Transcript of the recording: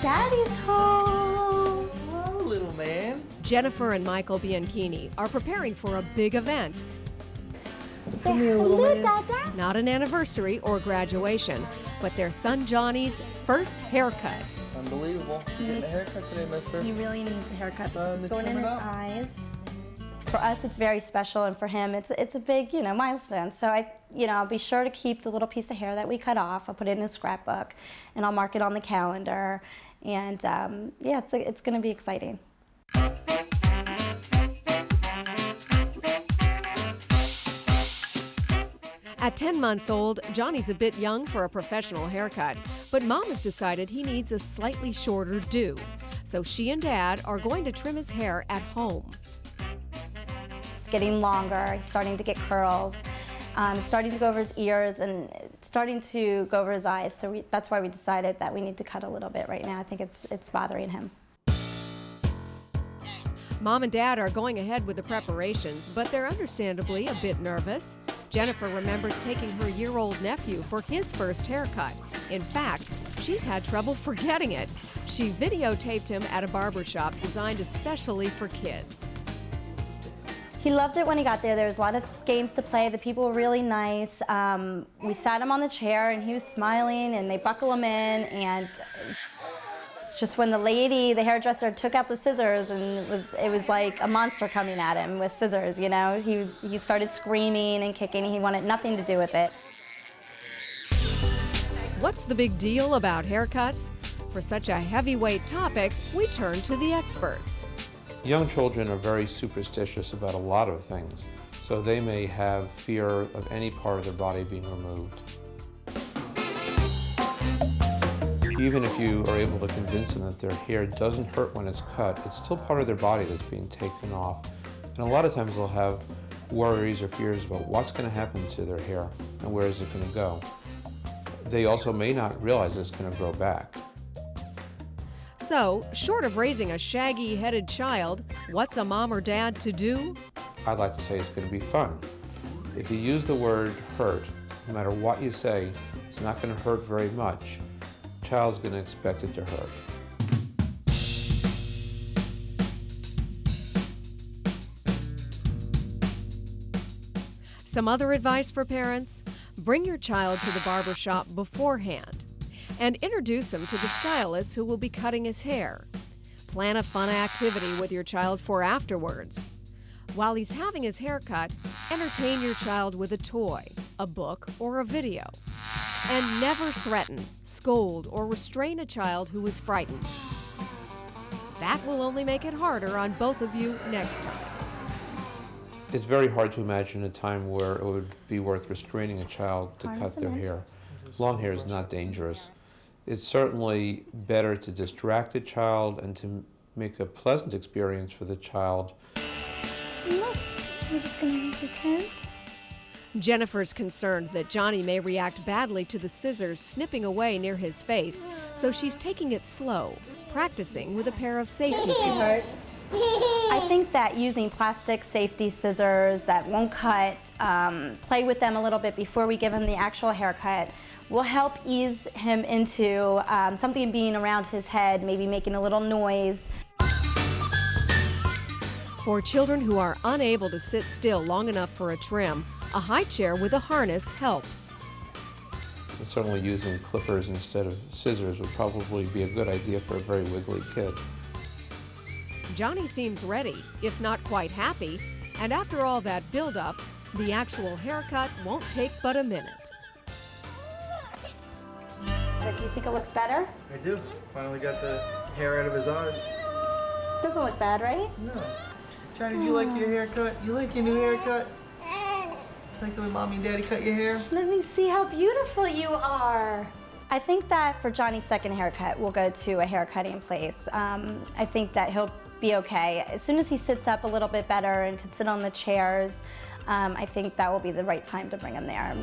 Daddy's home. Hello, little man. Jennifer and Michael Bianchini are preparing for a big event. Come here, little man. Dada. Not an anniversary or graduation, but their son Johnny's first haircut. Unbelievable. You getting a haircut today, mister? He really needs a haircut. It's It's going in coming his up. eyes. For us, it's very special, and for him, it's a big, milestone. So I'll be sure to keep the little piece of hair that we cut off. I'll put it in a scrapbook, and I'll mark it on the calendar. And yeah, it's going to be exciting. At 10 months old, Johnny's a bit young for a professional haircut, but Mom has decided he needs a slightly shorter do. So she and Dad are going to trim his hair at home. It's getting longer. He's starting to get curls. It's starting to go over his ears, and it's starting to go over his eyes. So that's why we decided that we need to cut a little bit right now. I think it's bothering him. Mom and Dad are going ahead with the preparations, but they're understandably a bit nervous. Jennifer remembers taking her year-old nephew for his first haircut. In fact, she's had trouble forgetting it. She videotaped him at a barbershop designed especially for kids. He loved it when he got there. There was a lot of games to play. The people were really nice. We sat him on the chair, and he was smiling, and they buckle him in, and it's just when the hairdresser, took out the scissors, and it was like a monster coming at him with scissors, He started screaming and kicking. He wanted nothing to do with it. What's the big deal about haircuts? For such a heavyweight topic, we turn to the experts. Young children are very superstitious about a lot of things, so they may have fear of any part of their body being removed. Even if you are able to convince them that their hair doesn't hurt when it's cut, it's still part of their body that's being taken off. And a lot of times they'll have worries or fears about what's going to happen to their hair and where is it going to go. They also may not realize it's going to grow back. So, short of raising a shaggy-headed child, what's a mom or dad to do? I'd like to say it's going to be fun. If you use the word hurt, no matter what you say, it's not going to hurt very much. The child's going to expect it to hurt. Some other advice for parents? Bring your child to the barber shop beforehand and introduce him to the stylist who will be cutting his hair. Plan a fun activity with your child for afterwards. While he's having his hair cut, entertain your child with a toy, a book, or a video. And never threaten, scold, or restrain a child who is frightened. That will only make it harder on both of you next time. It's very hard to imagine a time where it would be worth restraining a child to cut their hair. Long hair is not dangerous. It's certainly better to distract a child and to make a pleasant experience for the child. Look, we're just going to pretend. Jennifer's concerned that Johnny may react badly to the scissors snipping away near his face, so she's taking it slow, practicing with a pair of safety scissors. I think that using plastic safety scissors that won't cut, play with them a little bit before we give him the actual haircut, will help ease him into something being around his head, maybe making a little noise. For children who are unable to sit still long enough for a trim, a high chair with a harness helps. And certainly using clippers instead of scissors would probably be a good idea for a very wiggly kid. Johnny seems ready, if not quite happy, and after all that build-up, the actual haircut won't take but a minute. Do you think it looks better? I do. Finally got the hair out of his eyes. Doesn't look bad, right? No. Johnny, did you like your haircut? You like your new haircut? Like the way Mommy and Daddy cut your hair? Let me see how beautiful you are. I think that for Johnny's second haircut, we'll go to a haircutting place. I think that he'll be okay. As soon as he sits up a little bit better and can sit on the chairs, I think that will be the right time to bring him there.